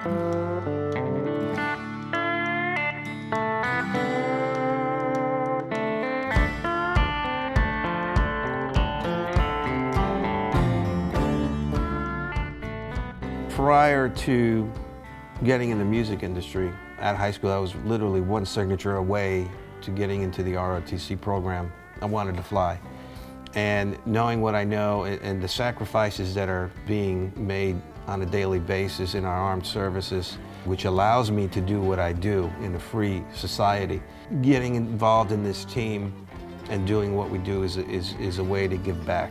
Prior to getting in the music industry at high school, I was literally one signature away to getting into the ROTC program. I wanted to fly. And knowing what I know and the sacrifices that are being made on a daily basis in our armed services, which allows me to do what I do in a free society, getting involved in this team and doing what we do is a way to give back.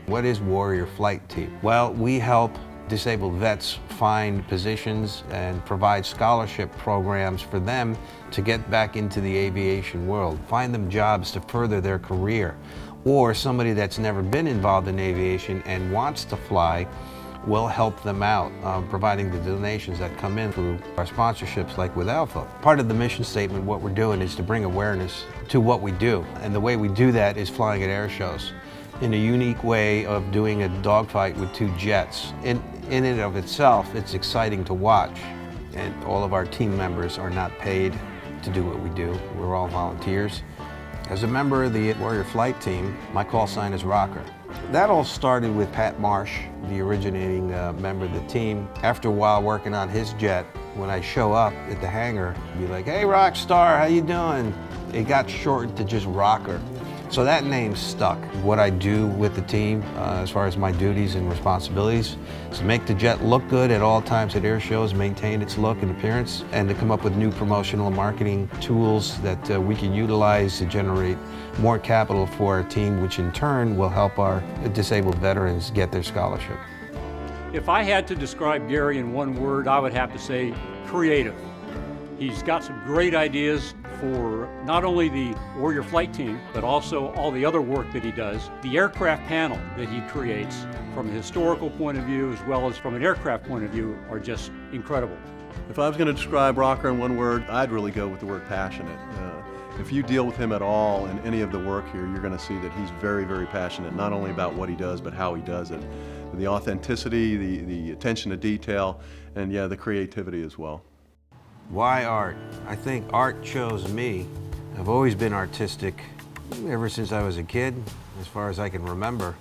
What is Warrior Flight Team? Well, we help disabled vets find positions and provide scholarship programs for them to get back into the aviation world, find them jobs to further their career, or somebody that's never been involved in aviation and wants to fly, will help them out, providing the donations that come in through our sponsorships like with Alpha. Part of the mission statement, what we're doing is to bring awareness to what we do, and the way we do that is flying at air shows in a unique way of doing a dogfight with two jets. In and of itself, it's exciting to watch, and all of our team members are not paid to do what we do. We're all volunteers. As a member of the Warrior Flight Team, my call sign is Rocker. That all started with Pat Marsh, the originating member of the team. After a while working on his jet, when I show up at the hangar, be like, "Hey, rock star, how you doing?" It got shortened to just Rocker. So that name stuck. What I do with the team, as far as my duties and responsibilities, is to make the jet look good at all times at air shows, maintain its look and appearance, and to come up with new promotional and marketing tools that we can utilize to generate more capital for our team, which in turn will help our disabled veterans get their scholarship. If I had to describe Gary in one word, I would have to say creative. He's got some great ideas for not only the Warrior Flight Team, but also all the other work that he does. The aircraft panel that he creates from a historical point of view as well as from an aircraft point of view are just incredible. If I was going to describe Rocker in one word, I'd really go with the word passionate. If you deal with him at all in any of the work here, you're going to see that he's very, very passionate, not only about what he does, but how he does it. The authenticity, the attention to detail, and yeah, the creativity as well. Why art? I think art chose me. I've always been artistic ever since I was a kid, as far as I can remember.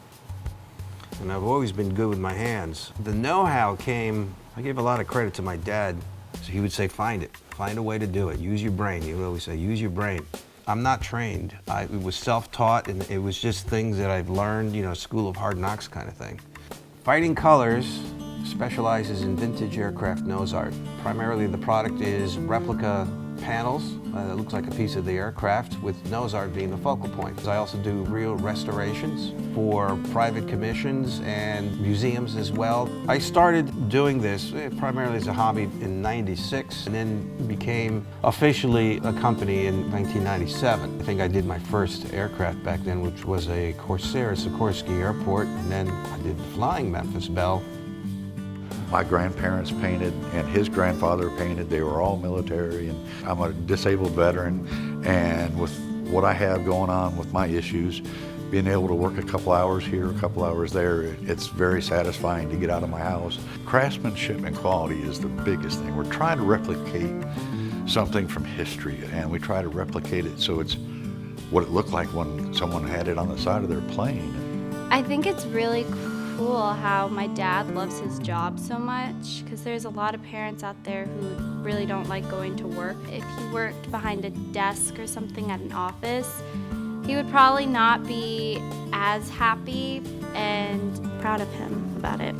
And I've always been good with my hands. The know-how came, I gave a lot of credit to my dad. So he would say, find it, find a way to do it, use your brain. He would always say, use your brain. I'm not trained. It was self-taught, and it was just things that I've learned, you know, school of hard knocks kind of thing. Fighting Colors specializes in vintage aircraft nose art. Primarily the product is replica panels that looks like a piece of the aircraft, with nose art being the focal point. I also do real restorations for private commissions and museums as well. I started doing this primarily as a hobby in '96 and then became officially a company in 1997. I think I did my first aircraft back then, which was a Corsair at Sikorsky Airport, and then I did the Flying Memphis Belle. My grandparents painted and his grandfather painted. They were all military, and I'm a disabled veteran, and with what I have going on with my issues, being able to work a couple hours here, a couple hours there, it's very satisfying to get out of my house. Craftsmanship and quality is the biggest thing. We're trying to replicate something from history, and we try to replicate it so it's what it looked like when someone had it on the side of their plane. I think it's really cool how my dad loves his job so much, because there's a lot of parents out there who really don't like going to work. If he worked behind a desk or something at an office, he would probably not be as happy, and proud of him about it.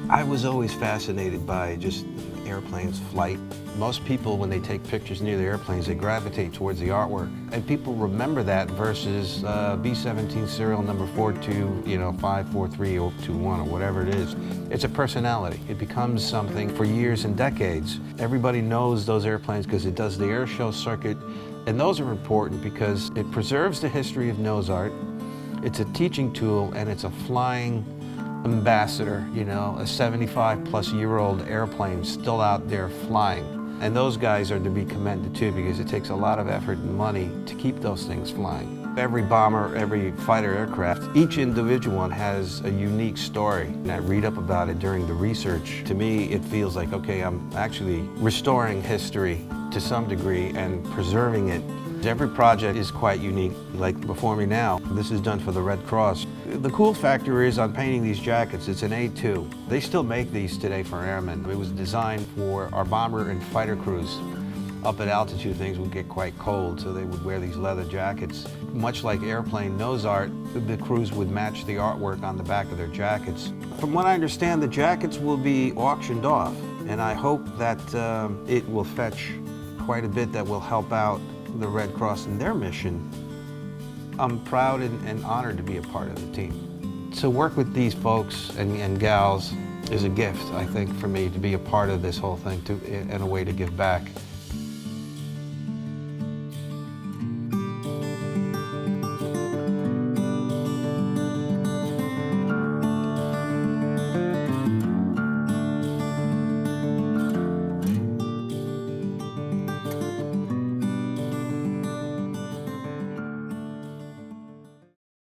I was always fascinated by just airplanes, flight. Most people, when they take pictures near the airplanes, they gravitate towards the artwork. And people remember that versus B-17 serial number 4254321 or whatever it is. It's a personality. It becomes something for years and decades. Everybody knows those airplanes because it does the air show circuit. And those are important because it preserves the history of nose art. It's a teaching tool, and it's a flying ambassador, you know, a 75-plus-year-old airplane still out there flying. And those guys are to be commended too, because it takes a lot of effort and money to keep those things flying. Every bomber, every fighter aircraft, each individual one has a unique story. And I read up about it during the research. To me, it feels like, okay, I'm actually restoring history to some degree and preserving it. Every project is quite unique. Like before me now, this is done for the Red Cross. The cool factor is on painting these jackets, it's an A2. They still make these today for airmen. It was designed for our bomber and fighter crews. Up at altitude, things would get quite cold, so they would wear these leather jackets. Much like airplane nose art, the crews would match the artwork on the back of their jackets. From what I understand, the jackets will be auctioned off, and I hope that it will fetch quite a bit that will help out the Red Cross in their mission. I'm proud and honored to be a part of the team. To work with these folks and gals is a gift, I think, for me to be a part of this whole thing and a way to give back.